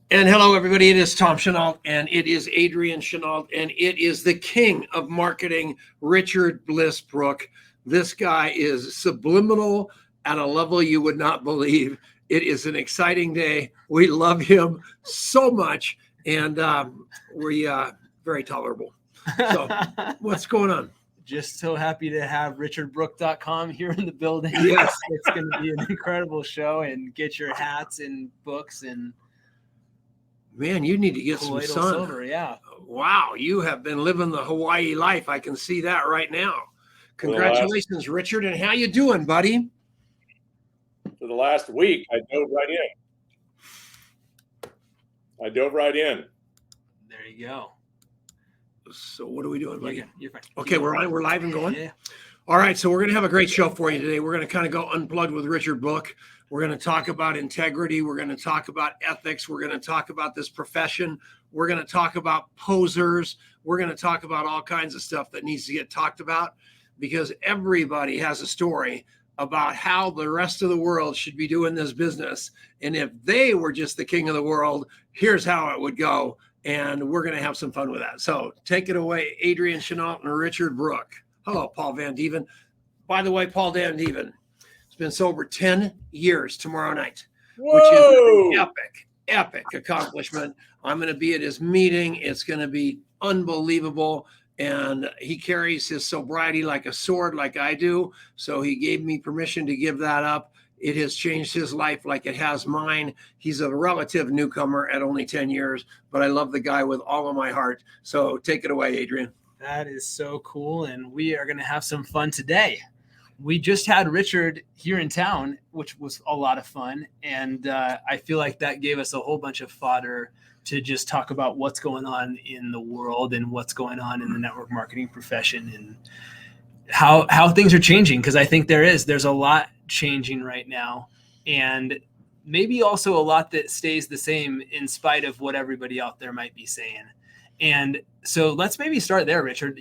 And hello, everybody. It is Tom Chenault, and it is Adrian Chenault, and it is the king of marketing, Richard Bliss Brooke. This guy is subliminal at a level you would not believe. It is an exciting day. We love him so much, and we're very tolerable. So, what's going on? Just so happy to have richardbrooke.com here in the building. Yes. It's going to be an incredible show, and get your hats and books and man, you need to get some colloidal sun. silver. Yeah. Wow, you have been living the Hawaii life. I can see that right now. Congratulations, Richard. And how you doing, buddy? For the last week, I dove right in. There you go. So what are we doing, buddy? You're fine. Okay, we're live and going. Yeah. All right, so we're going to have a great show for you today. We're going to kind of go unplugged with Richard Brooke. We're going to talk about integrity. We're going to talk about ethics. We're going to talk about this profession. We're going to talk about posers. We're going to talk about all kinds of stuff that needs to get talked about, because everybody has a story about how the rest of the world should be doing this business. And if they were just the king of the world, here's how it would go. And we're going to have some fun with that. So take it away, Adrian Chenault and Richard Brooke. Hello, Paul Van Dieven. By the way, Paul Van Dieven has been sober 10 years tomorrow night, which is an epic accomplishment. I'm going to be at his meeting. It's going to be unbelievable. And he carries his sobriety like a sword, like I do. So he gave me permission to give that up. It has changed his life like it has mine. He's a relative newcomer at only 10 years, but I love the guy with all of my heart. So take it away, Adrian. That is so cool. And we are going to have some fun today. We just had Richard here in town, which was a lot of fun. And I feel like that gave us a whole bunch of fodder to just talk about what's going on in the world and what's going on in the network marketing profession and how things are changing. Because I think there's a lot changing right now, and maybe also a lot that stays the same in spite of what everybody out there might be saying. And so let's maybe start there, Richard.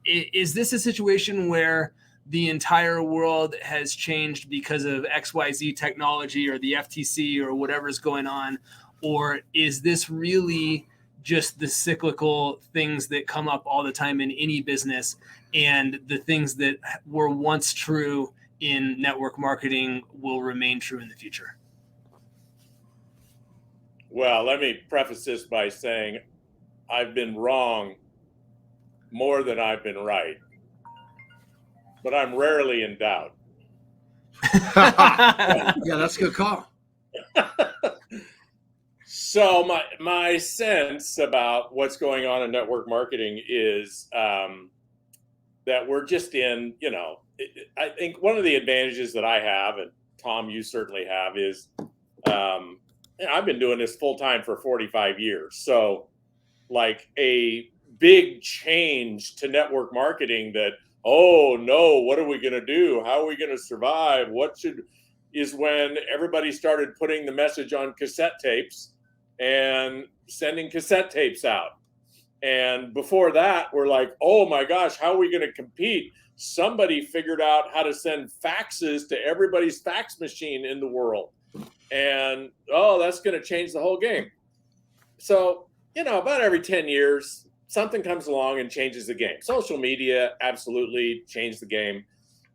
Is this a situation where the entire world has changed because of XYZ technology or the FTC or whatever's going on? Or is this really just the cyclical things that come up all the time in any business, and the things that were once true in network marketing will remain true in the future? Well, let me preface this by saying I've been wrong more than I've been right, but I'm rarely in doubt. Yeah, that's a good call. So my sense about what's going on in network marketing is that we're just in, I think one of the advantages that I have, and Tom, you certainly have, is I've been doing this full time for 45 years. So like a big change to network marketing that, oh no, what are we going to do? How are we going to survive? Is when everybody started putting the message on cassette tapes and sending cassette tapes out. And before that, we're like, oh my gosh, how are we going to compete? Somebody figured out how to send faxes to everybody's fax machine in the world. And, that's going to change the whole game. So, about every 10 years, something comes along and changes the game. Social media absolutely changed the game.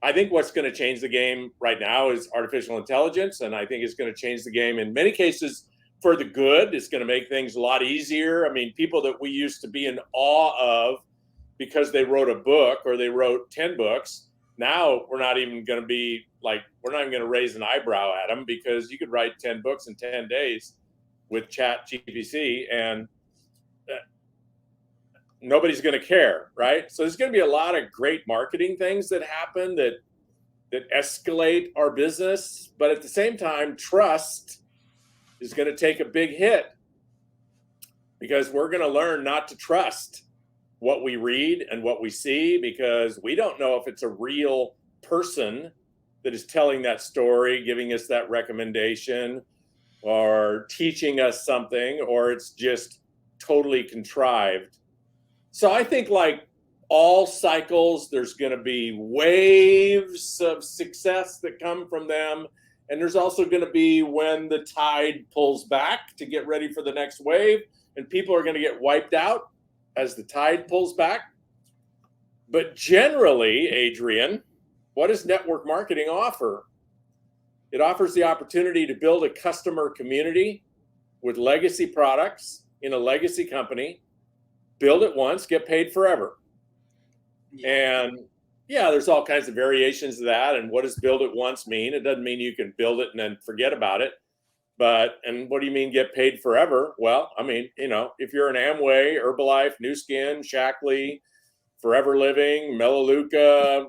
I think what's going to change the game right now is artificial intelligence. And I think it's going to change the game in many cases for the good. It's going to make things a lot easier. I mean, people that we used to be in awe of because they wrote a book or they wrote 10 books, now we're not even going to raise an eyebrow at them, because you could write 10 books in 10 days with ChatGPT and nobody's going to care, right? So there's going to be a lot of great marketing things that happen that escalate our business, but at the same time, trust is going to take a big hit, because we're going to learn not to trust what we read and what we see, because we don't know if it's a real person that is telling that story, giving us that recommendation, or teaching us something, or it's just totally contrived. So I think, like all cycles, there's going to be waves of success that come from them, And there's also going to be when the tide pulls back to get ready for the next wave, and people are going to get wiped out as the tide pulls back. But generally, Adrian, what does network marketing offer? It offers the opportunity to build a customer community with legacy products in a legacy company, build it once, get paid forever. And yeah, there's all kinds of variations of that. And what does build it once mean? It doesn't mean you can build it and then forget about it. And what do you mean get paid forever? Well, I mean, if you're an Amway, Herbalife, New Skin, Shackley, Forever Living, Melaleuca,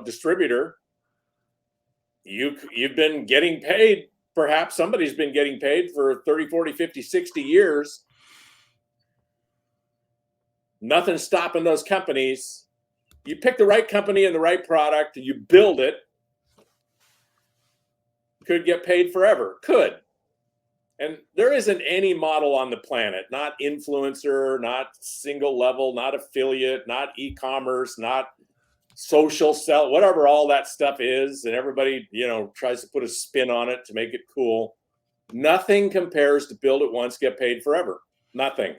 distributor, you've been getting paid. Perhaps somebody's been getting paid for 30, 40, 50, 60 years. Nothing's stopping those companies. You pick the right company and the right product, and you build it. Could get paid forever. Could. And there isn't any model on the planet, not influencer, not single level, not affiliate, not e-commerce, not social sell, whatever all that stuff is. And everybody, tries to put a spin on it to make it cool. Nothing compares to build it once, get paid forever. Nothing.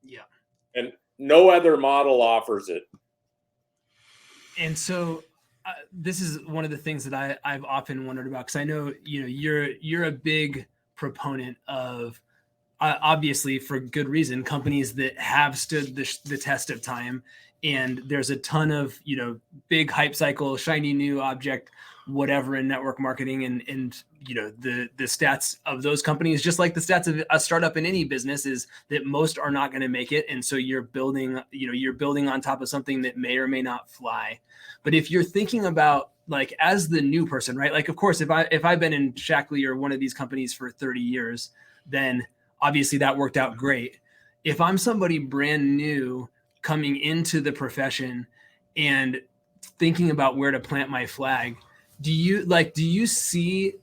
Yeah. And no other model offers it. And so this is one of the things that I've often wondered about, because I know, you're a big proponent of, obviously for good reason, companies that have stood the test of time. And there's a ton of, big hype cycle, shiny new object, whatever in network marketing, and the stats of those companies, just like the stats of a startup in any business, is that most are not going to make it. And so you're building on top of something that may or may not fly. But if you're thinking about, like, as the new person, right? Like, of course, if I've been in Shackley or one of these companies for 30 years, then obviously that worked out great. If I'm somebody brand new coming into the profession and thinking about where to plant my flag, do you see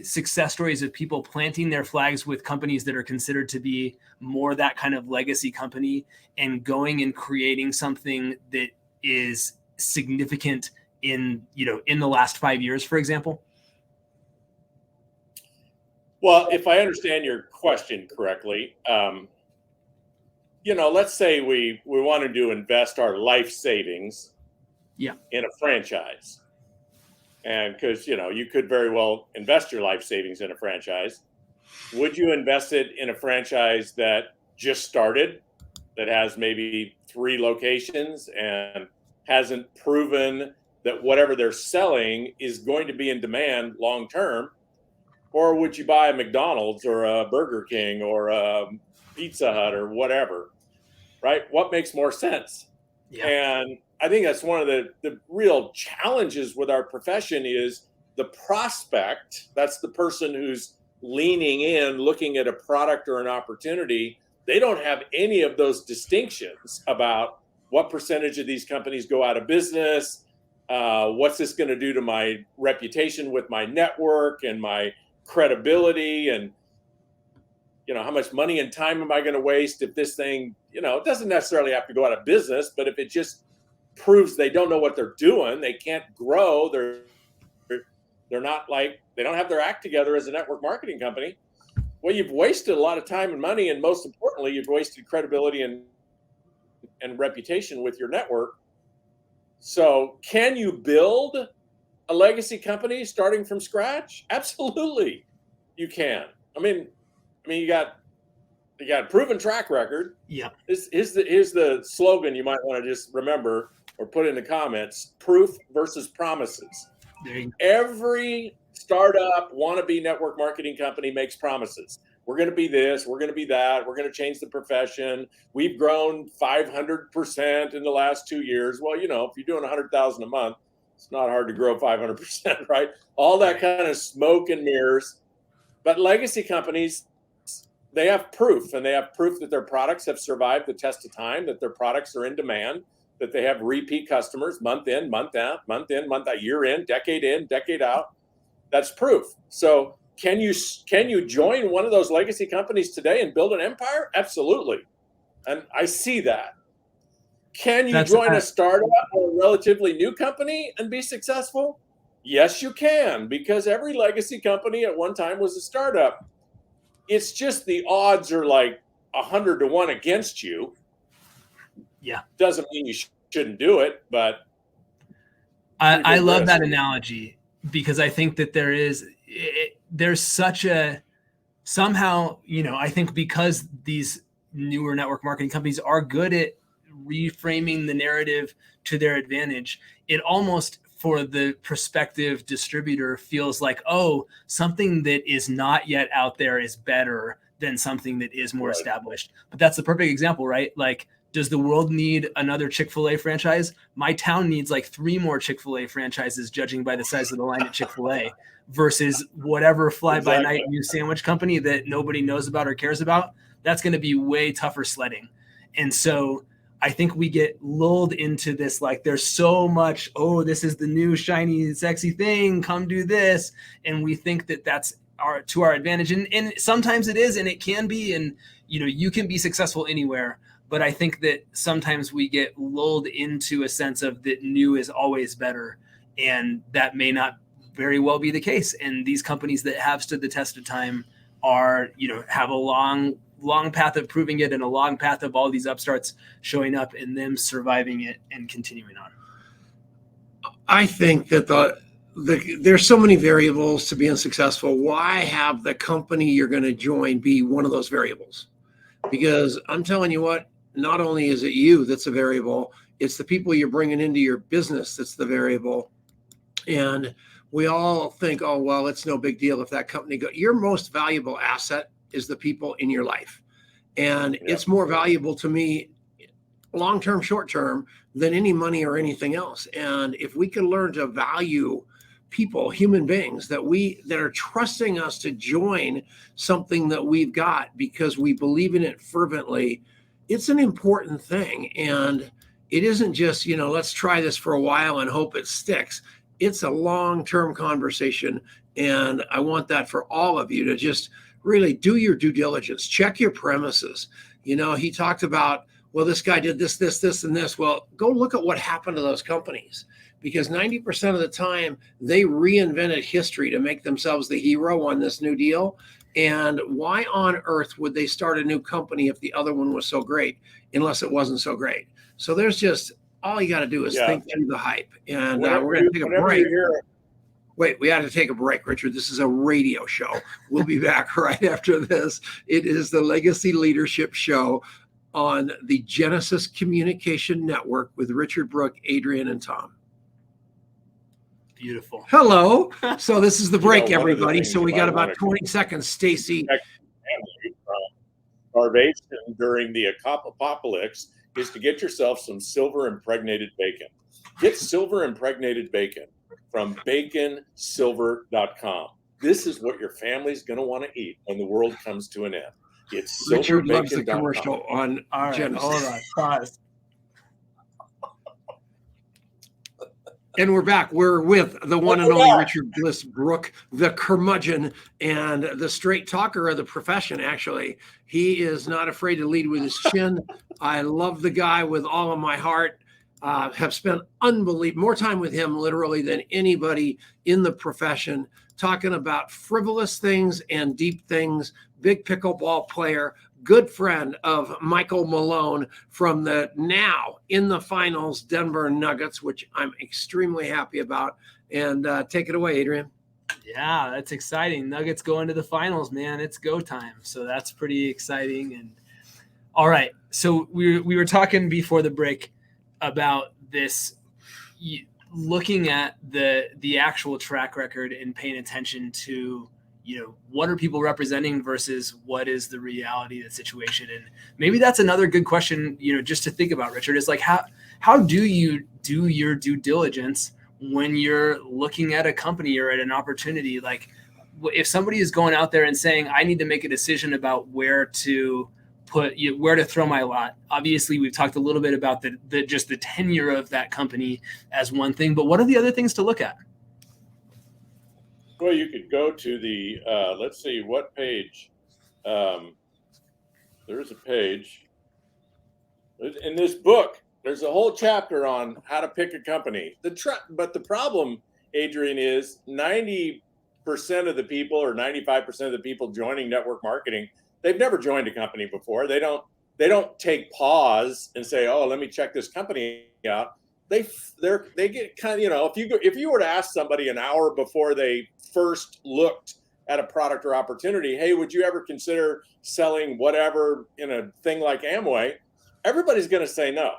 success stories of people planting their flags with companies that are considered to be more that kind of legacy company, and going and creating something that is significant in the last 5 years, for example? Well, if I understand your question correctly, let's say we wanted to invest our life savings in a franchise. And because, you could very well invest your life savings in a franchise. Would you invest it in a franchise that just started, that has maybe 3 locations and hasn't proven that whatever they're selling is going to be in demand long term? Or would you buy a McDonald's or a Burger King or a Pizza Hut or whatever, right? What makes more sense? Yeah. And I think that's one of the real challenges with our profession is the prospect. That's the person who's leaning in, looking at a product or an opportunity. They don't have any of those distinctions about what percentage of these companies go out of business. What's this going to do to my reputation with my network and my credibility, and how much money and time am I going to waste if this thing, it doesn't necessarily have to go out of business, but if it just proves they don't know what they're doing, they can't grow, they're not, like, they don't have their act together as a network marketing company, well, you've wasted a lot of time and money, and most importantly, you've wasted credibility and reputation with your network. So can you build a legacy company starting from scratch? Absolutely, you can. I mean, you got a proven track record. Yeah. Here's the slogan you might want to just remember or put in the comments: proof versus promises. Every startup, wannabe network marketing company makes promises. We're going to be this, we're going to be that, we're going to change the profession. We've grown 500% in the last 2 years. Well, if you're doing 100,000 a month, it's not hard to grow 500%, right? All that kind of smoke and mirrors. But legacy companies, they have proof, and they have proof that their products have survived the test of time, that their products are in demand, that they have repeat customers month in, month out, year in, decade out. That's proof. So can you join one of those legacy companies today and build an empire? Absolutely. And I see that. Can you join a startup or a relatively new company and be successful? Yes, you can, because every legacy company at one time was a startup. It's just the odds are like 100 to 1 against you. Yeah. Doesn't mean you shouldn't do it, but I love that analogy, because I think that there's such a, somehow, I think because these newer network marketing companies are good at reframing the narrative to their advantage, it almost, for the prospective distributor, feels like, oh, something that is not yet out there is better than something that is more established. But that's the perfect example, right? Like, does the world need another Chick-fil-A franchise? My town needs like 3 more Chick-fil-A franchises, judging by the size of the line at Chick-fil-A, versus whatever fly-by-night new sandwich company that nobody knows about or cares about. That's going to be way tougher sledding. And so I think we get lulled into this, like, there's so much, oh, this is the new shiny sexy thing, come do this, and we think that that's to our advantage, and sometimes it is, and it can be, and you can be successful anywhere. But I think that sometimes we get lulled into a sense of that new is always better, and that may not very well be the case. And these companies that have stood the test of time are, have a long path of proving it, and a long path of all these upstarts showing up and them surviving it and continuing on. I think that there's so many variables to being successful. Why have the company you're going to join be one of those variables? Because I'm telling you what, not only is it you that's a variable, it's the people you're bringing into your business that's the variable. And we all think, oh, well, it's no big deal if that company goes. Your most valuable asset is the people in your life. And it's more valuable to me long-term, short-term, than any money or anything else. And if we can learn to value people, human beings that are trusting us to join something that we've got because we believe in it fervently, it's an important thing. And it isn't just, let's try this for a while and hope it sticks. It's a long-term conversation. And I want that for all of you to just really do your due diligence, check your premises. He talked about, well, this guy did this, and this. Well, go look at what happened to those companies, because 90% of the time they reinvented history to make themselves the hero on this new deal. And why on earth would they start a new company if the other one was so great, unless it wasn't so great? So there's just, all you got to do is think through the hype. And we're going to take a break. Wait, we had to take a break, Richard. This is a radio show. We'll be back right after this. It is the Legacy Leadership Show on the Genesis Communication Network with Richard Brooke, Adrian, and Tom. Beautiful. Hello. So this is the break, everybody. So we got about 20 seconds, Stacy. Starvation during the apocalypse is to get yourself some silver impregnated bacon. Get silver impregnated bacon from baconsilver.com. This is what your family's going to want to eat when the world comes to an end. It's Richard loves the commercial on Genesis. Hold on, pause. And we're back. We're with the one and only Richard Bliss Brooke, the curmudgeon and the straight talker of the profession, actually. He is not afraid to lead with his chin. I love the guy with all of my heart. Have spent more time with him literally than anybody in the profession, talking about frivolous things and deep things. Big pickleball player, good friend of Michael Malone from the now in the finals Denver Nuggets, which I'm extremely happy about. And take it away, Adrian. Yeah, that's exciting. Nuggets go into the finals, man. It's go time. So that's pretty exciting. And all right. So we were talking before the break about this, looking at the actual track record and paying attention to, what are people representing versus what is the reality of the situation. And maybe that's another good question, just to think about, Richard, is like, how do you do your due diligence when you're looking at a company or at an opportunity? Like, if somebody is going out there and saying, I need to make a decision about where to throw my lot. Obviously, we've talked a little bit about just the tenure of that company as one thing, but what are the other things to look at? Well, you could go to the, let's see, what page? There's a page. In this book, there's a whole chapter on how to pick a company. But the problem Adrian, is 90% of the people or 95% of the people joining network marketing, they've never joined a company before. They don't take pause and say, oh, let me check this company out. They get kind of, if you were to ask somebody an hour before they first looked at a product or opportunity, hey, would you ever consider selling whatever in a thing like Amway? Everybody's going to say no.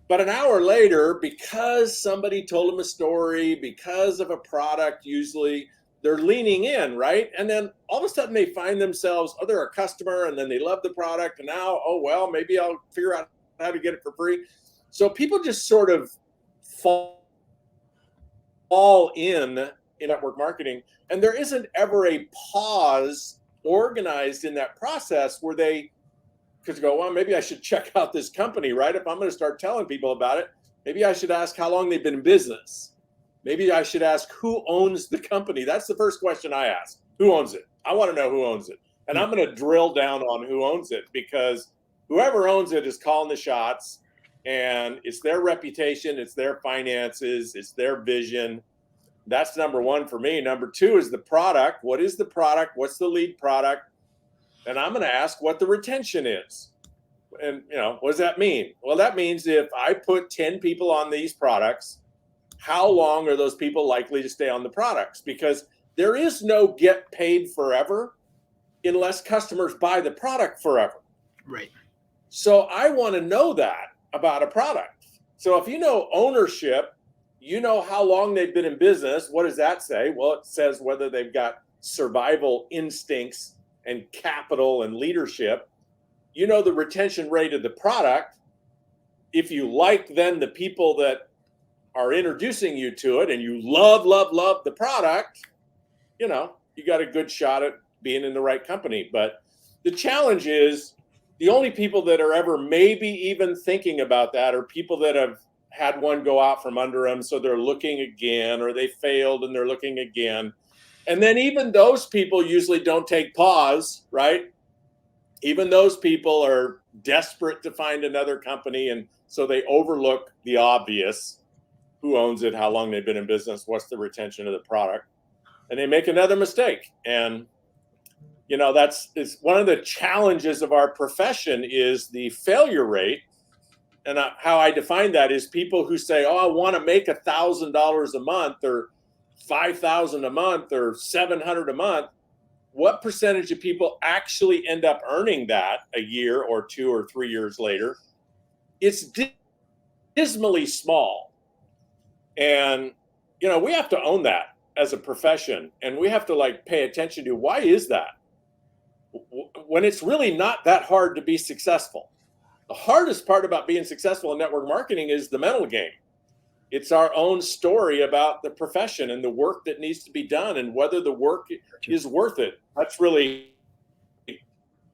But an hour later, because somebody told them a story, because of a product, usually they're leaning in, right? And then all of a sudden they find themselves, oh, they're a customer, and then they love the product, and now, oh, well, maybe I'll figure out how to get it for free. So people just sort of fall in network marketing, and there isn't ever a pause organized in that process where they could go, well, maybe I should check out this company, right? If I'm going to start telling people about it, maybe I should ask how long they've been in business. Maybe I should ask who owns the company. That's the first question I ask. Who owns it? I want to know who owns it. And I'm going to drill down on who owns it, because whoever owns it is calling the shots, and it's their reputation, it's their finances, it's their vision. That's number one for me. Number two is the product. What is the product? What's the lead product? And I'm going to ask what the retention is. And, what does that mean? Well, that means if I put 10 people on these products, how long are those people likely to stay on the products? Because there is no get paid forever unless customers buy the product forever. Right. So I want to know that about a product. So if you know ownership, you know how long they've been in business. What does that say? Well, it says whether they've got survival instincts and capital and leadership. You know the retention rate of the product. If you like then the people that are introducing you to it, and you love the product, you got a good shot at being in the right company. But the challenge is the only people that are ever maybe even thinking about that are people that have had one go out from under them, so they're looking again, or they failed and they're looking again. And then even those people usually don't take pause, right? Even those people are desperate to find another company, and so they overlook the obvious. Who owns it? How long they've been in business? What's the retention of the product? And they make another mistake. And it's one of the challenges of our profession is the failure rate. And how I define that is people who say, oh, I want to make $1,000 a month, or $5,000 a month, or $700 a month. What percentage of people actually end up earning that a year or 2 or 3 years later? It's dismally small. And, we have to own that as a profession, and we have to pay attention to why is that? When it's really not that hard to be successful. The hardest part about being successful in network marketing is the mental game. It's our own story about the profession and the work that needs to be done, and whether the work is worth it. That's really,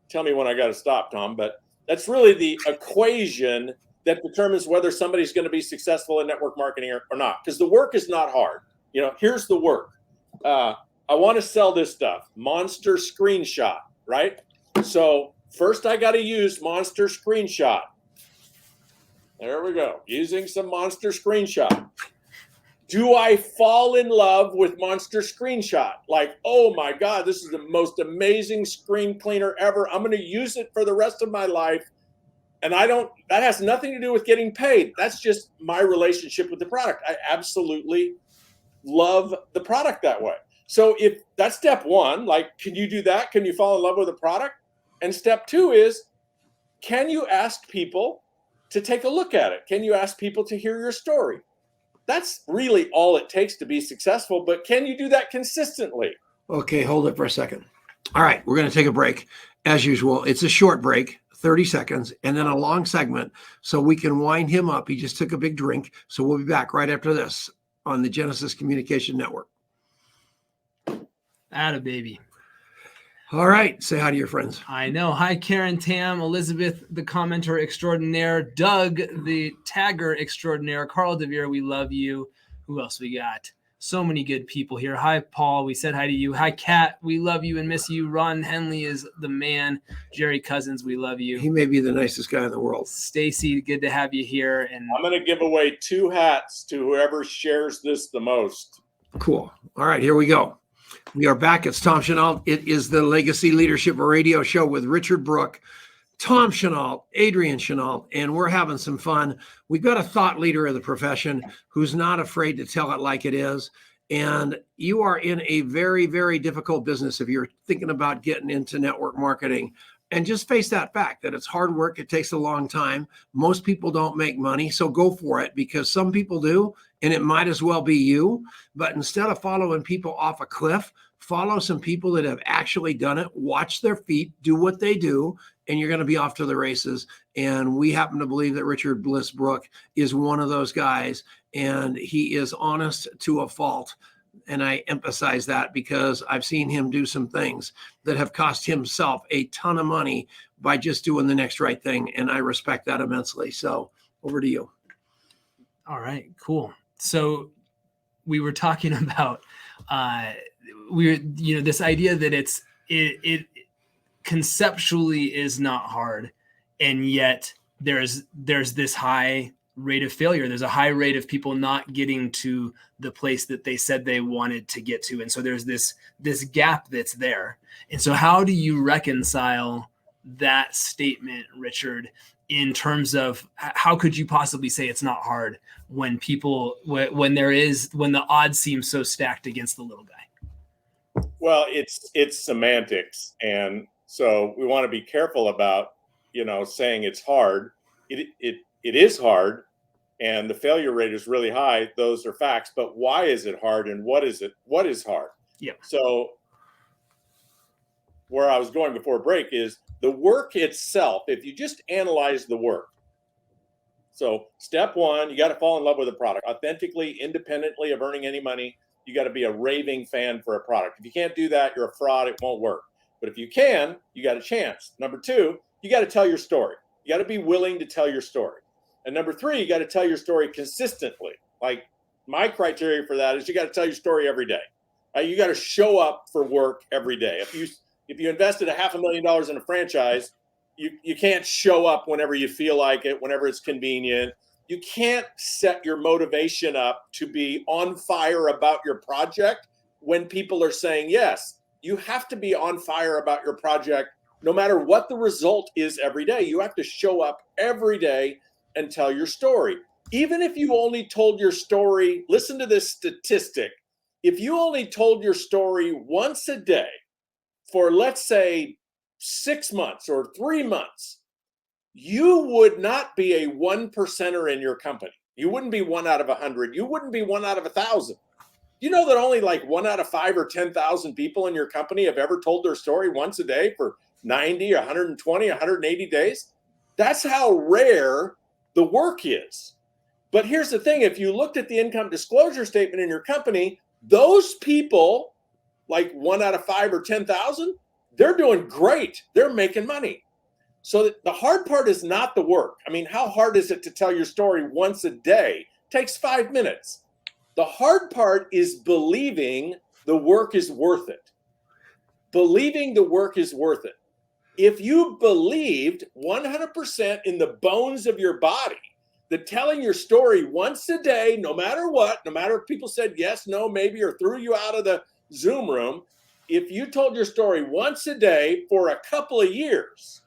tell me when I got to stop, Tom, but that's really the equation that determines whether somebody's going to be successful in network marketing or not. Because the work is not hard. Here's the work. I want to sell this stuff. Monster Screenshot, right? So first I got to use Monster Screenshot. There we go. Using some Monster Screenshot. Do I fall in love with Monster Screenshot? Oh my God, this is the most amazing screen cleaner ever. I'm going to use it for the rest of my life. And that has nothing to do with getting paid. That's just my relationship with the product. I absolutely love the product that way. So if that's step one, can you do that? Can you fall in love with a product? And step two is, can you ask people to take a look at it? Can you ask people to hear your story? That's really all it takes to be successful, but can you do that consistently? Okay, hold it for a second. All right, we're going to take a break. As usual, it's a short break, 30 seconds, and then a long segment so we can wind him up. He just took a big drink. So we'll be back right after this on the Genesis Communication Network. Atta baby. All right. Say hi to your friends. I know. Hi, Karen, Tam, Elizabeth, the commenter extraordinaire, Doug, the tagger extraordinaire, Carl DeVere, we love you. Who else we got? So many good people here. Hi, Paul. We said hi to you. Hi, Kat. We love you and miss you. Ron Henley is the man. Jerry Cousins, we love you. He may be the nicest guy in the world. Stacy, good to have you here. And I'm going to give away 2 hats to whoever shares this the most. Cool. All right, here we go. We are back. It's Tom Chenault. It is the Legacy Leadership Radio Show with Richard Brooke, Tom Chenault, Adrian Chenault, and we're having some fun. We've got a thought leader of the profession who's not afraid to tell it like it is. And you are in a very, very difficult business if you're thinking about getting into network marketing. And just face that fact that it's hard work. It takes a long time. Most people don't make money. So go for it, because some people do, and it might as well be you. But instead of following people off a cliff, follow some people that have actually done it, watch their feet, do what they do, and you're going to be off to the races. And we happen to believe that Richard Bliss Brooke is one of those guys, and he is honest to a fault. And I emphasize that because I've seen him do some things that have cost himself a ton of money by just doing the next right thing. And I respect that immensely. So over to you. All right, cool. So we were talking about this idea that it conceptually is not hard, and yet there's this high rate of failure. There's a high rate of people not getting to the place that they said they wanted to get to. And so there's this gap that's there. And so how do you reconcile that statement, Richard, in terms of how could you possibly say it's not hard when the odds seem so stacked against the little guy? Well, it's semantics. And so we want to be careful about, saying it's hard. It is hard, and the failure rate is really high. Those are facts. But why is it hard, and what is hard? Yeah. So where I was going before break is the work itself. If you just analyze the work. So step one, you got to fall in love with a product authentically, independently of earning any money. You got to be a raving fan for a product. If you can't do that, you're a fraud. It won't work. But if you can, you got a chance. Number two, you got to tell your story. You got to be willing to tell your story. And number three, you got to tell your story consistently. Like my criteria for that is you got to tell your story every day. You got to show up for work every day. If you invested $500,000 in a franchise, you can't show up whenever you feel like it, whenever it's convenient. You can't set your motivation up to be on fire about your project when people are saying yes. You have to be on fire about your project no matter what the result is every day. You have to show up every day and tell your story. Even if you only told your story, listen to this statistic. If you only told your story once a day for, let's say, 6 months or 3 months, you would not be a 1%er in your company. You wouldn't be 1 out of 100. You wouldn't be 1 out of 1,000. You know that only like 1 out of 5 or 10,000 people in your company have ever told their story once a day for 90, 120, 180 days? That's how rare the work is. But here's the thing. If you looked at the income disclosure statement in your company, those people, like 1 out of 5 or 10,000, they're doing great. They're making money. So the hard part is not the work. I mean, how hard is it to tell your story once a day? It takes 5 minutes. The hard part is believing the work is worth it. Believing the work is worth it. If you believed 100% in the bones of your body that telling your story once a day, no matter what, no matter if people said yes, no, maybe, or threw you out of the Zoom room, if you told your story once a day for a couple of years,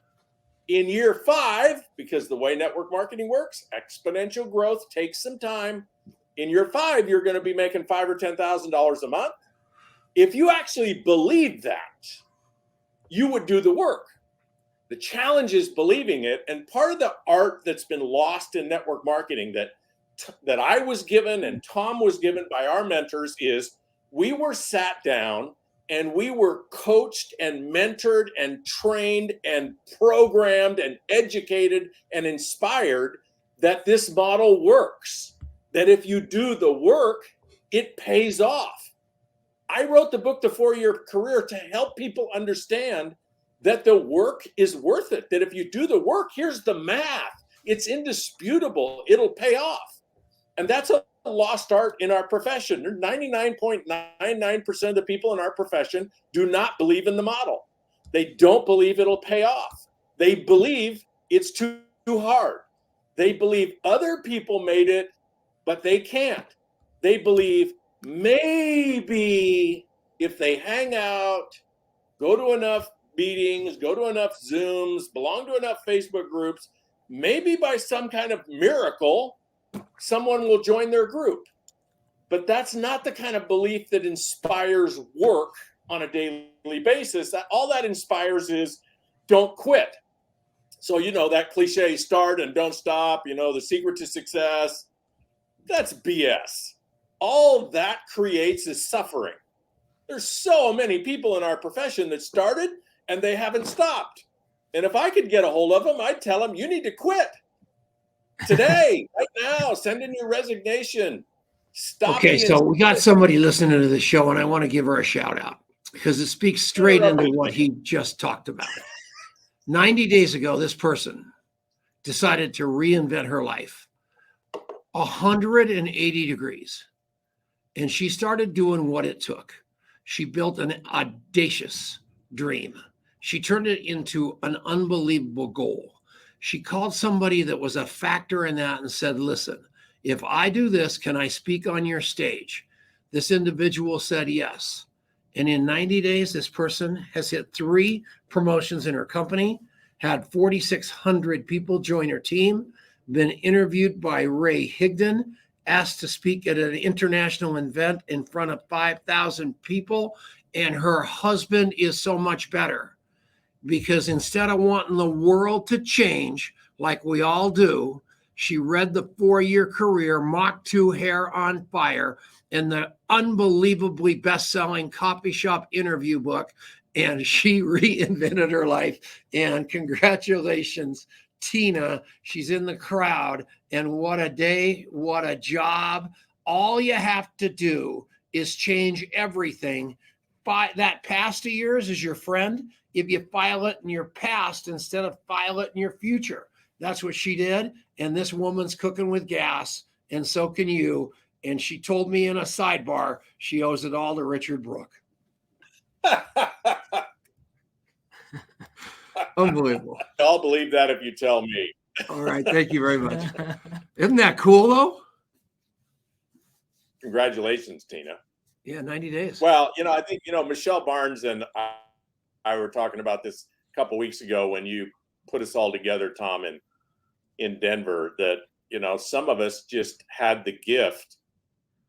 in year 5, because the way network marketing works, exponential growth takes some time. In year 5, you're going to be making $5,000 or $10,000 a month. If you actually believe that, you would do the work. The challenge is believing it. And part of the art that's been lost in network marketing that I was given and Tom was given by our mentors is we were sat down and we were coached and mentored and trained and programmed and educated and inspired that this model works, that if you do the work, it pays off. I wrote the book, The Four-Year Career, to help people understand that the work is worth it, that if you do the work, here's the math. It's indisputable. It'll pay off. And that's a lost art in our profession. 99.99% of the people in our profession do not believe in the model. They don't believe it'll pay off. They believe it's too hard. They believe other people made it, but they can't. They believe maybe if they hang out, go to enough meetings, go to enough Zooms, belong to enough Facebook groups, maybe by some kind of miracle, someone will join their group. But that's not the kind of belief that inspires work on a daily basis. All that inspires is don't quit. So, that cliche, start and don't stop, the secret to success, that's BS. All that creates is suffering. There's so many people in our profession that started and they haven't stopped. And if I could get a hold of them, I'd tell them, you need to quit today, right now. Send in your resignation. Stop. Okay, so we got somebody listening to the show, and I want to give her a shout out because it speaks straight into what he just talked about. 90 days ago, this person decided to reinvent her life 180 degrees, and she started doing what it took. She built an audacious dream. She turned it into an unbelievable goal. She called somebody that was a factor in that and said, listen, if I do this, can I speak on your stage? This individual said yes. And in 90 days, this person has hit 3 promotions in her company, had 4,600 people join her team, been interviewed by Ray Higdon, asked to speak at an international event in front of 5,000 people. And her husband is so much better because instead of wanting the world to change like we all do, she read the 4-Year Career Mach2 Hair on Fire and the unbelievably best-selling Coffee Shop Interview book, and she reinvented her life. And congratulations, Tina. She's in the crowd, and what a day, what a job. All you have to do is change everything. That past of yours is your friend if you file it in your past instead of file it in your future. That's what she did. And this woman's cooking with gas, and so can you. And she told me in a sidebar, she owes it all to Richard Brooke. Unbelievable. I'll believe that if you tell me. All right. Thank you very much. Isn't that cool, though? Congratulations, Tina. Yeah, 90 days. Well, I think, Michelle Barnes and I were talking about this a couple weeks ago when you put us all together, Tom, in Denver, that, some of us just had the gift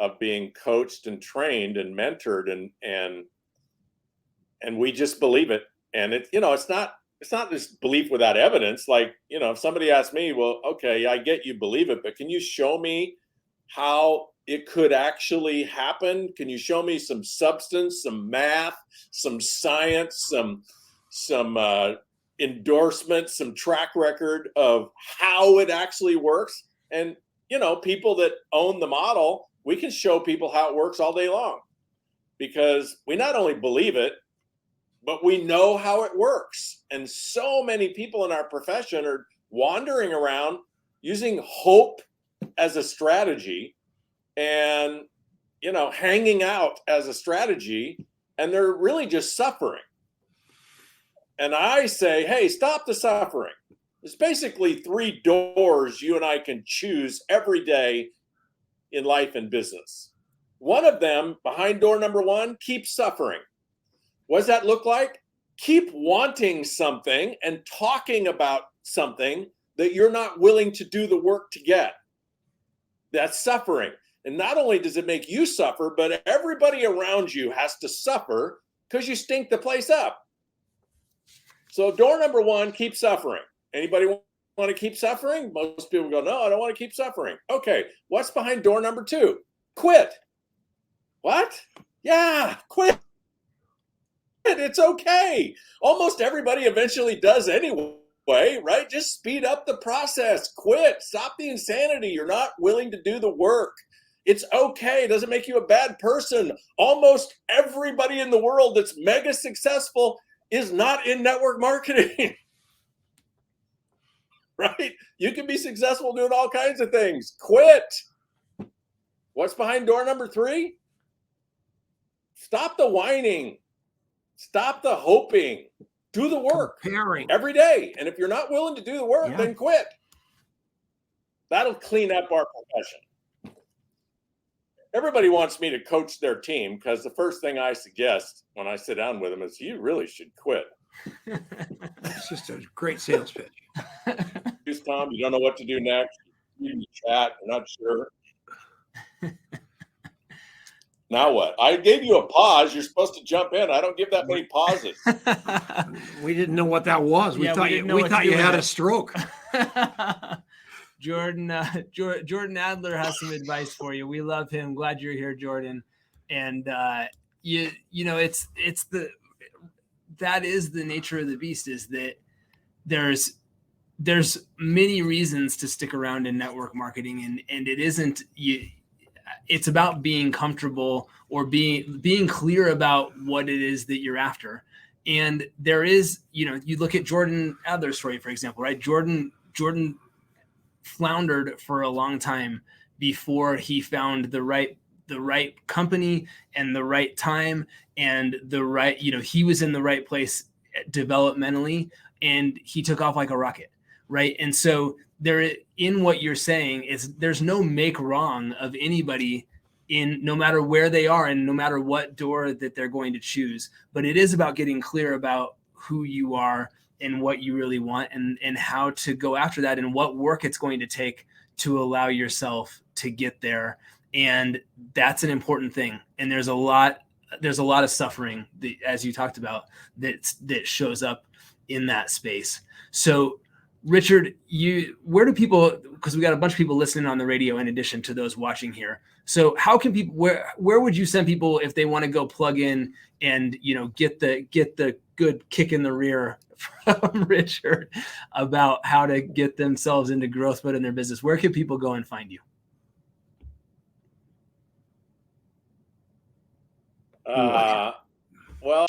of being coached and trained and mentored and we just believe it. And it's not just belief without evidence. Like, if somebody asked me, well, okay, I get you believe it, but can you show me how it could actually happen? Can you show me some substance, some math, some science, some endorsement, some track record of how it actually works? And, people that own the model, we can show people how it works all day long because we not only believe it, but we know how it works. And so many people in our profession are wandering around using hope as a strategy and, hanging out as a strategy, and they're really just suffering. And I say, hey, stop the suffering. There's basically 3 doors you and I can choose every day in life and business. One of them, behind door number 1, keep suffering. What does that look like? Keep wanting something and talking about something that you're not willing to do the work to get. That's suffering. And not only does it make you suffer, but everybody around you has to suffer because you stink the place up. So door number 1, keep suffering. Anybody want to keep suffering? Most people go, no, I don't want to keep suffering. Okay, what's behind door number 2? Quit. What? Yeah, quit. It's okay. Almost everybody eventually does anyway, right? Just speed up the process. Quit. Stop the insanity. You're not willing to do the work. It's okay. It doesn't make you a bad person. Almost everybody in the world that's mega successful is not in network marketing. Right? You can be successful doing all kinds of things. Quit. What's behind door number 3? Stop the whining. Stop the hoping. Do the work every day. And if you're not willing to do the work, then quit. That'll clean up our profession. everybody wants me to coach their team because the first thing I suggest when I sit down with them is you really should quit. It's just a great sales pitch. Excuse Tom, you don't know what to do next. You can chat, you're not sure. Now what? I gave you a pause. You're supposed to jump in. I don't give that many pauses. We didn't know what that was. We thought you had a stroke. Jordan Adler has some advice for you. We love him. Glad you're here, Jordan. And that is the nature of the beast, is that there's many reasons to stick around in network marketing, and it isn't you. It's about being comfortable or being clear about what it is that you're after. And there is, you look at Jordan Adler's story, for example, right? Jordan floundered for a long time before he found the right company and the right time and the right, he was in the right place developmentally, and he took off like a rocket. Right. And so in what you're saying is there's no make wrong of anybody in no matter where they are and no matter what door that they're going to choose. But it is about getting clear about who you are and what you really want and how to go after that and what work it's going to take to allow yourself to get there. And that's an important thing. And there's a lot of suffering that, as you talked about, that shows up in that space. So Richard, where do people, because we got a bunch of people listening on the radio in addition to those watching here. So how can people, where would you send people if they want to go plug in and, get the good kick in the rear from Richard about how to get themselves into growth mode in their business? Where can people go and find you?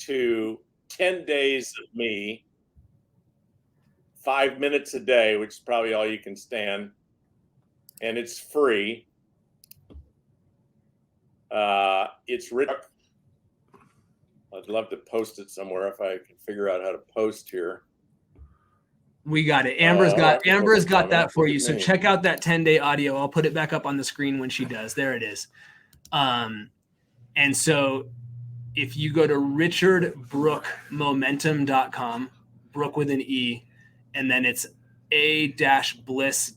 To 10 days of me, 5 minutes a day, which is probably all you can stand, and it's free. It's Richard. I'd love to post it somewhere if I can figure out how to post here. We got it. Amber's got that for you. So check out that 10-day audio. I'll put it back up on the screen when she does. There it is. And so if you go to richardbrookemomentum.com, Brooke with an E, and then it's a-bliss-life,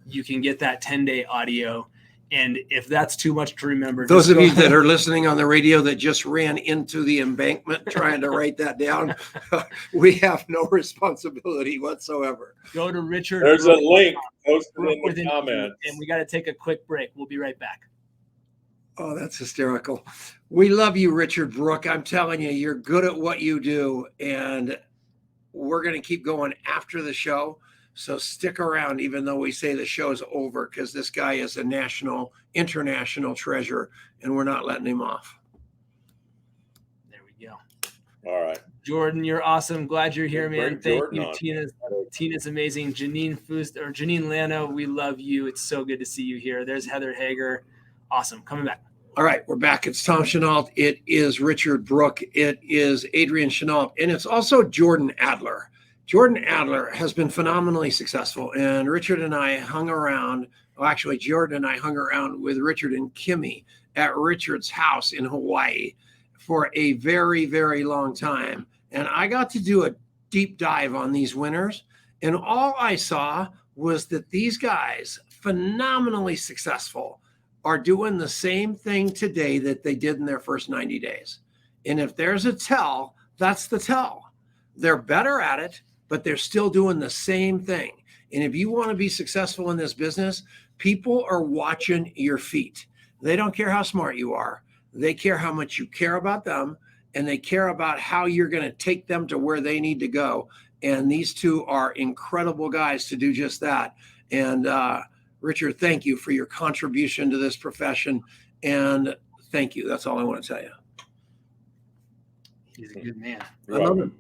you can get that 10-day audio. And if that's too much to remember, those of you that are listening on the radio that just ran into the embankment trying to write that down, we have no responsibility whatsoever. Go to Richard. There's a link posted in the comments. And we got to take a quick break. We'll be right back. Oh, that's hysterical. We love you, Richard Brooke. I'm telling you, you're good at what you do. And we're going to keep going after the show. So stick around, even though we say the show's over, because this guy is a international treasure, and we're not letting him off. There we go. All right. Jordan, you're awesome. Glad you're here, man. Thank Jordan you. Tina's amazing. Janine Lano, we love you. It's so good to see you here. There's Heather Hager. Awesome. Coming back. All right, we're back. It's Tom Chenault. It is Richard Brooke. It is Adrian Chenault. And it's also Jordan Adler. Jordan Adler has been phenomenally successful. And Richard and I hung around. Well, actually, Jordan and I hung around with Richard and Kimmy at Richard's house in Hawaii for a very, very long time. And I got to do a deep dive on these winners. And all I saw was that these guys, phenomenally successful, are doing the same thing today that they did in their first 90 days. And if there's a tell, that's the tell. They're better at it, but they're still doing the same thing. And if you want to be successful in this business, people are watching your feet. They don't care how smart you are. They care how much you care about them, and they care about how you're going to take them to where they need to go. And these two are incredible guys to do just that. And Richard, thank you for your contribution to this profession. And thank you. That's all I want to tell you. He's a good man. I love him.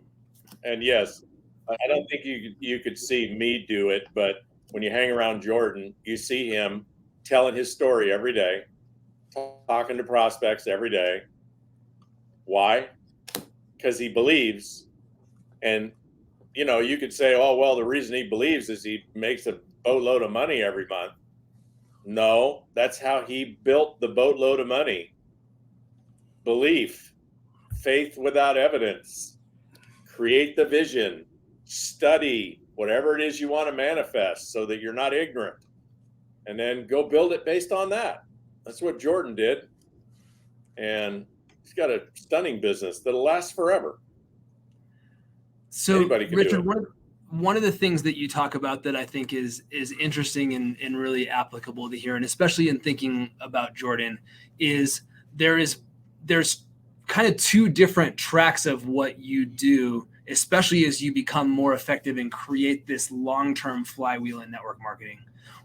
And yes, I don't think you could see me do it, but when you hang around Jordan, you see him telling his story every day, talking to prospects every day. Why? Because he believes. And, you could say, oh, well, the reason he believes is he makes a boatload of money every month. No, that's how he built the boatload of money. Belief, faith without evidence, create the vision, study whatever it is you want to manifest so that you're not ignorant, and then go build it based on that. That's what Jordan did. And he's got a stunning business that'll last forever. So, Richard, do it. One of the things that you talk about that I think is interesting and really applicable to here, and especially in thinking about Jordan, is there's kind of two different tracks of what you do, especially as you become more effective and create this long-term flywheel in network marketing.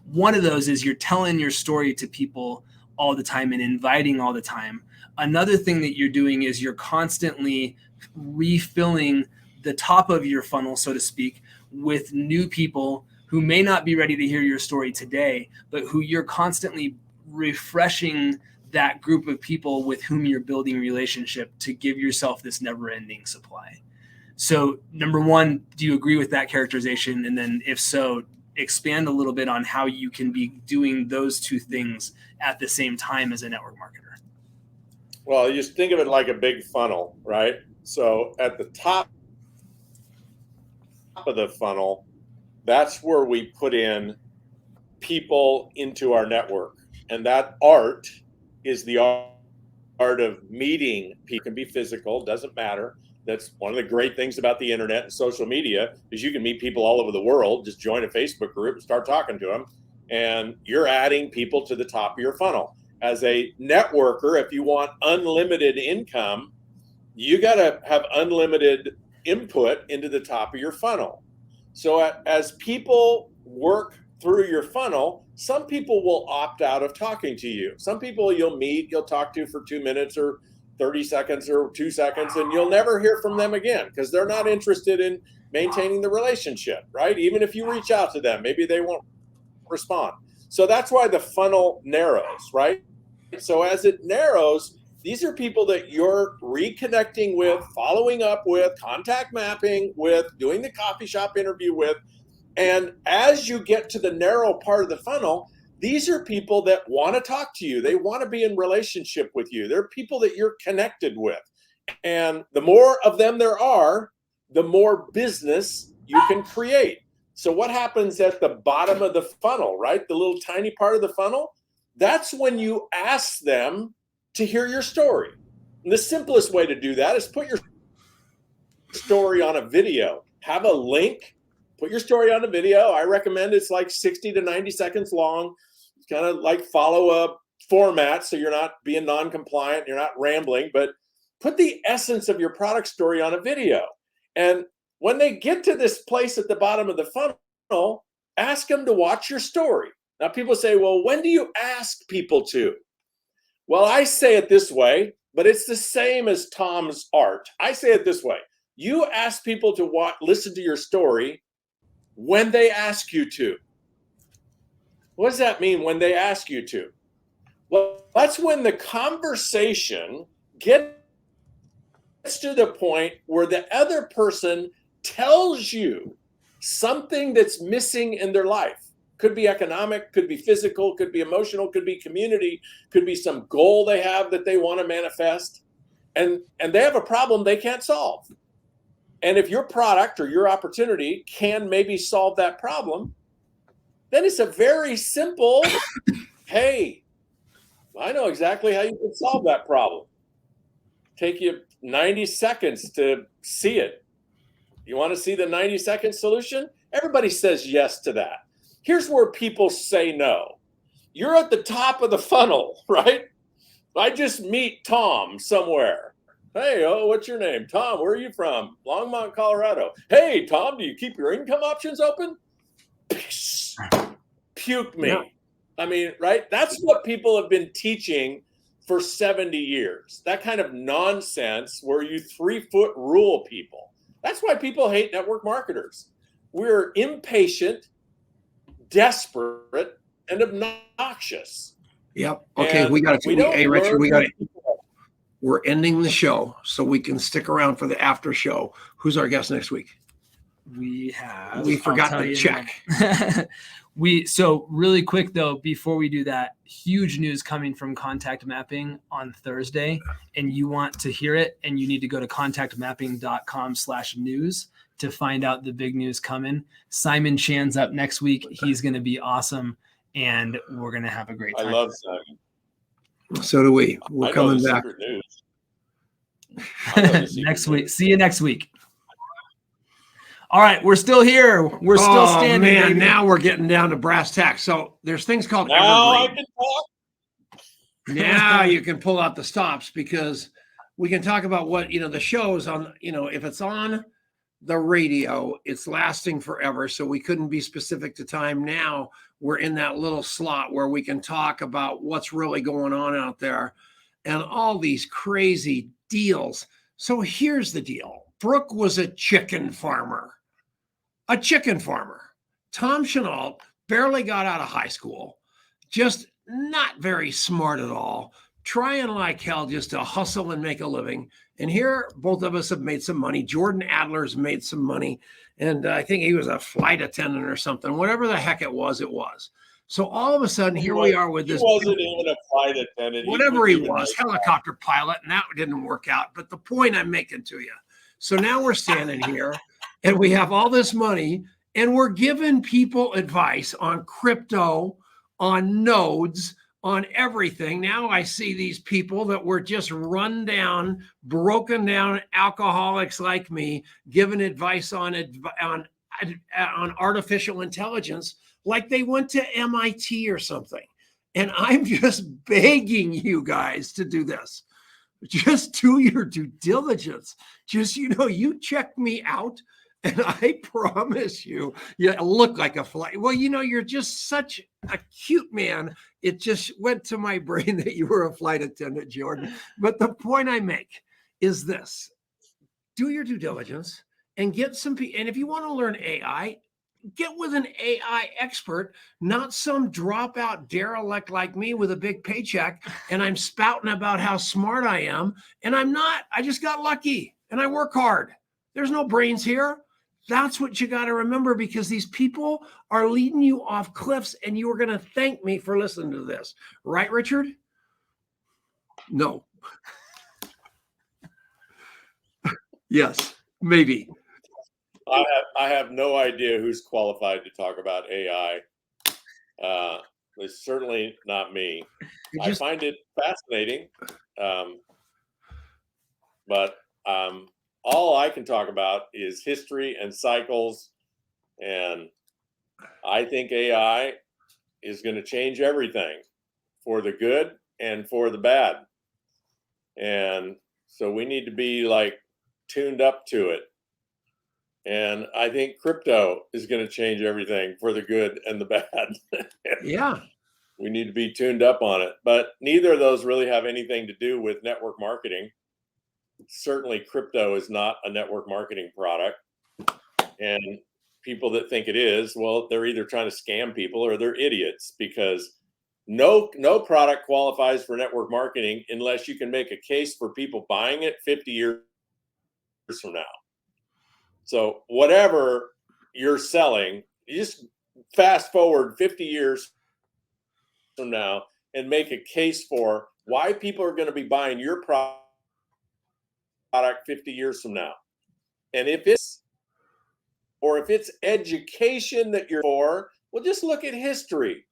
One of those is you're telling your story to people all the time and inviting all the time. Another thing that you're doing is you're constantly refilling the top of your funnel, so to speak, with new people who may not be ready to hear your story today, but who you're constantly refreshing that group of people with whom you're building relationship to give yourself this never-ending supply. So, number one, do you agree with that characterization? And then if so, expand a little bit on how you can be doing those two things at the same time as a network marketer. Well, you just think of it like a big funnel, right? So at the top of the funnel, that's where we put in people into our network. And that art is the art of meeting people. It can be physical, doesn't matter. That's one of the great things about the internet and social media is you can meet people all over the world. Just join a Facebook group and start talking to them. And you're adding people to the top of your funnel. As a networker, if you want unlimited income, you got to have unlimited input into the top of your funnel. So as people work through your funnel, some people will opt out of talking to you. Some people you'll talk to for 2 minutes or 30 seconds or 2 seconds, and you'll never hear from them again because they're not interested in maintaining the relationship, right? Even if you reach out to them, maybe they won't respond. So that's why the funnel narrows, right? So as it narrows, these are people that you're reconnecting with, following up with, contact mapping with, doing the coffee shop interview with. And as you get to the narrow part of the funnel, these are people that want to talk to you. They want to be in relationship with you. They're people that you're connected with. And the more of them there are, the more business you can create. So what happens at the bottom of the funnel, right? The little tiny part of the funnel? That's when you ask them to hear your story. And the simplest way to do that is put your story on a video. Have a link, put your story on a video. I recommend it's like 60 to 90 seconds long. It's kind of like follow a format so you're not being non-compliant, you're not rambling, but put the essence of your product story on a video. And when they get to this place at the bottom of the funnel, ask them to watch your story. Now, people say, well, when do you ask people to? Well, I say it this way, but it's the same as Tom's art. I say it this way. You ask people to listen to your story when they ask you to. What does that mean when they ask you to? Well, that's when the conversation gets to the point where the other person tells you something that's missing in their life. Could be economic, could be physical, could be emotional, could be community, could be some goal they have that they want to manifest. And they have a problem they can't solve. And if your product or your opportunity can maybe solve that problem, then it's a very simple, hey, I know exactly how you can solve that problem. Take you 90 seconds to see it. You want to see the 90-second solution? Everybody says yes to that. Here's where people say no. You're at the top of the funnel, right? I just meet Tom somewhere. Hey, what's your name? Tom, where are you from? Longmont, Colorado. Hey, Tom, do you keep your income options open? Puke me. Yeah. I mean, right? That's what people have been teaching for 70 years. That kind of nonsense where you 3-foot rule people. That's why people hate network marketers. We're impatient, desperate, and obnoxious. Yep. Okay, we got to. Hey, Richard, we're ending the show so we can stick around for the after show. Who's our guest next week? We have. We I'll forgot tell to you in a check. moment. So really quick though, before we do that, huge news coming from Contact Mapping on Thursday, and you want to hear it, and you need to go to contactmapping.com/news to find out the big news coming. Simon Chan's up next week. He's going to be awesome, and we're going to have a great time. I love Simon. So do we. We're coming back secret news. Next week. See you next week. All right, we're still here. We're still standing. Man, baby. now we're getting down to brass tacks. So there's things called Now I evergreen. can talk. Now you can pull out the stops, because we can talk about what, the shows on, if it's on the radio, it's lasting forever. So we couldn't be specific to time. Now we're in that little slot where we can talk about what's really going on out there and all these crazy deals. So here's the deal. Brooke was a chicken farmer. Tom Chenault barely got out of high school, just not very smart at all, trying like hell just to hustle and make a living. And here, both of us have made some money. Jordan Adler's made some money. And I think he was a flight attendant or something. Whatever the heck it was, it was. So all of a sudden, here we are with this. He wasn't even a flight attendant. Whatever he was, helicopter pilot, and that didn't work out. But the point I'm making to you. So now we're standing here, and we have all this money, and we're giving people advice on crypto, on nodes, on everything. Now I see these people that were just run down, broken down alcoholics like me, giving advice on artificial intelligence, like they went to MIT or something. And I'm just begging you guys to do this. Just do your due diligence. Just, you check me out, and I promise you look like a flight. Well, you're just such a cute man. It just went to my brain that you were a flight attendant, Jordan. But the point I make is this. Do your due diligence and get some people. And if you want to learn AI, get with an AI expert, not some dropout derelict like me with a big paycheck. And I'm spouting about how smart I am. And I'm not. I just got lucky, and I work hard. There's no brains here. That's what you got to remember, because these people are leading you off cliffs, and you are going to thank me for listening to this. Right, Richard? No. Yes, maybe. I have no idea who's qualified to talk about AI. It's certainly not me. I find it fascinating, but all I can talk about is history and cycles, and I think AI is going to change everything for the good and for the bad. And so we need to be tuned up to it. And I think crypto is going to change everything for the good and the bad. Yeah. We need to be tuned up on it. But neither of those really have anything to do with network marketing. Certainly, crypto is not a network marketing product. And people that think it is, well, they're either trying to scam people or they're idiots, because no product qualifies for network marketing unless you can make a case for people buying it 50 years from now. So whatever you're selling, you just fast forward 50 years from now and make a case for why people are going to be buying your product 50 years from now. And if it's education that you're for, well, just look at history.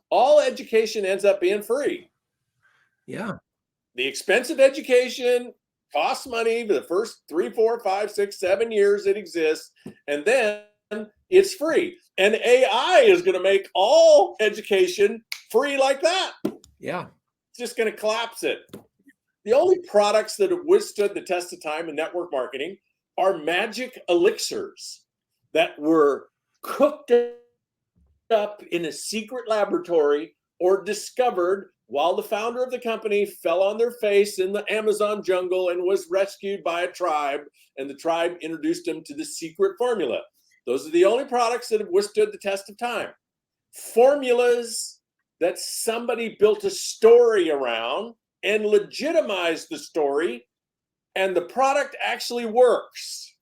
All education ends up being free. Yeah. The expensive education costs money for the first 3, 4, 5, 6, 7 years it exists, and then it's free. And AI is going to make all education free like that. Yeah. It's just going to collapse it. The only products that have withstood the test of time in network marketing are magic elixirs that were cooked up in a secret laboratory or discovered while the founder of the company fell on their face in the Amazon jungle and was rescued by a tribe, and the tribe introduced him to the secret formula. Those are the only products that have withstood the test of time. Formulas that somebody built a story around and legitimized the story, and the product actually works.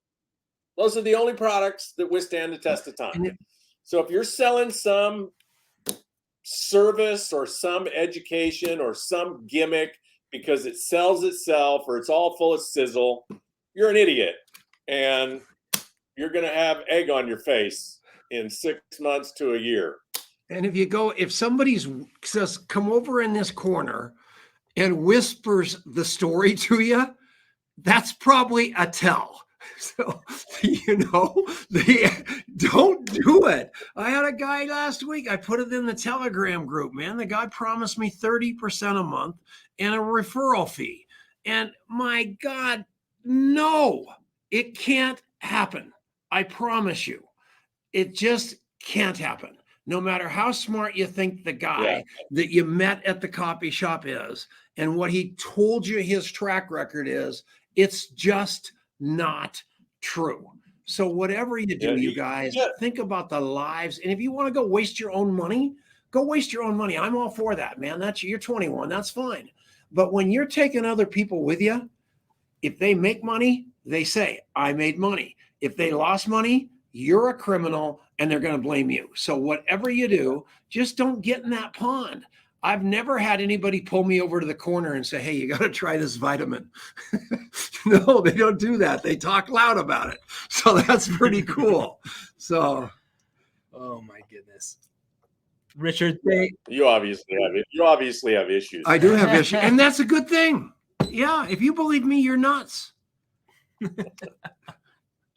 Those are the only products that withstand the test of time. So if you're selling some service or some education or some gimmick because it sells itself or it's all full of sizzle, you're an idiot. And you're going to have egg on your face in 6 months to a year. And if somebody says, come over in this corner and whispers the story to you, that's probably a tell. So, they don't do it. I had a guy last week. I put it in the Telegram group, man. The guy promised me 30% a month and a referral fee. And my God, no, it can't happen. I promise you, it just can't happen. No matter how smart you think the guy that you met at the coffee shop is and what he told you his track record is, it's just not true. So whatever you do, you guys, think about the lives. And if you want to go waste your own money, go waste your own money. I'm all for that, man. You're 21. That's fine. But when you're taking other people with you, if they make money, they say, I made money. If they lost money, you're a criminal and they're going to blame you. So whatever you do, just don't get in that pond. I've never had anybody pull me over to the corner and say, hey, you got to try this vitamin. No, they don't do that. They talk loud about it. So that's pretty cool. So, oh my goodness. Richard, you obviously have issues. I do have issues. And that's a good thing. Yeah. If you believe me, you're nuts. All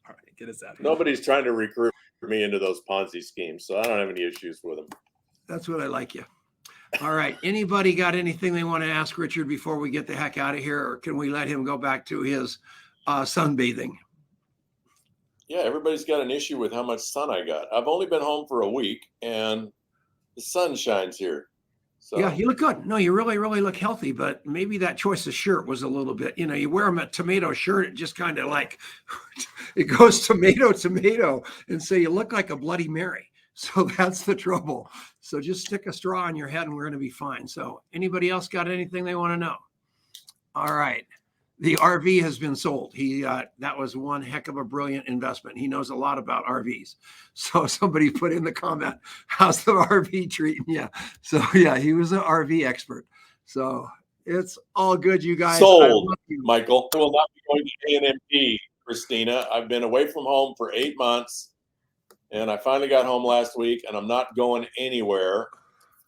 right, get us out of here. Nobody's trying to recruit me into those Ponzi schemes, so I don't have any issues with them. That's what I like you. All right. Anybody got anything they want to ask Richard before we get the heck out of here? Or can we let him go back to his sunbathing? Yeah, everybody's got an issue with how much sun I got. I've only been home for a week and the sun shines here. So yeah, you look good. No, you really, really look healthy, but maybe that choice of shirt was a little bit, you wear them a tomato shirt. It just kind of like, it goes tomato. And so you look like a Bloody Mary. So that's the trouble. So just stick a straw on your head and we're going to be fine. So anybody else got anything they want to know? All right. The RV has been sold. That was one heck of a brilliant investment. He knows a lot about RVs. So somebody put in the comment, how's the RV treating you? So yeah, he was an RV expert. So it's all good, you guys. Sold, Michael. I will not be going to ANMP, Christina. I've been away from home for 8 months. And I finally got home last week, and I'm not going anywhere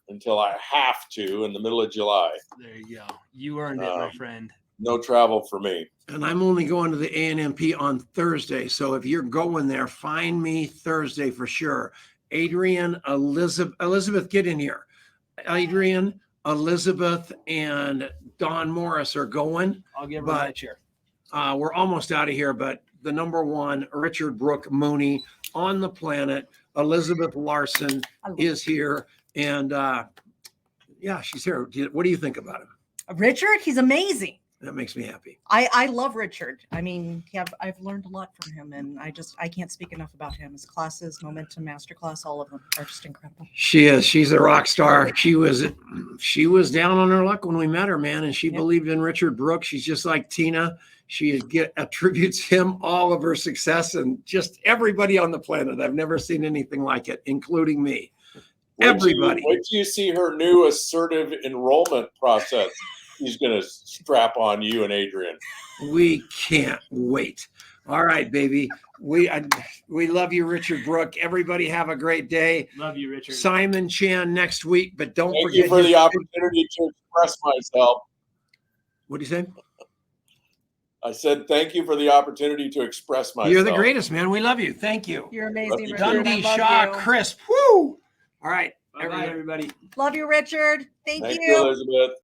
until I have to in the middle of July. There you go. You earned it, my friend. No travel for me. And I'm only going to the ANMP on Thursday. So if you're going there, find me Thursday for sure. Adrian, Elizabeth, get in here. Adrian, Elizabeth, and Don Morris are going. I'll give her a chair. We're almost out of here, but the number one, Richard Brooke Mooney on the planet, Elizabeth Larson is here. And yeah, she's here. What do you think about him? Richard, he's amazing. That makes me happy. I love Richard. I mean, I've learned a lot from him, and I can't speak enough about him. His classes, Momentum Masterclass, all of them are just incredible. She is. She's a rock star. She was down on her luck when we met her, man, and she believed in Richard Brooke. She's just like Tina. She attributes him all of her success and just everybody on the planet. I've never seen anything like it, including me. Everybody. Wait till you see her new assertive enrollment process. He's going to strap on you and Adrian. We can't wait. All right, baby. We love you, Richard Brooke. Everybody have a great day. Love you, Richard. Simon Chan next week, but don't forget. Thank you for the opportunity to express myself. What do you say? I said, thank you for the opportunity to express myself. You're the greatest, man. We love you. Thank you. You're amazing, Richard. Dundee, Shaw, Crisp. Woo! All right. Bye, everybody. Love you, Richard. Thank Thank you. you, Elizabeth.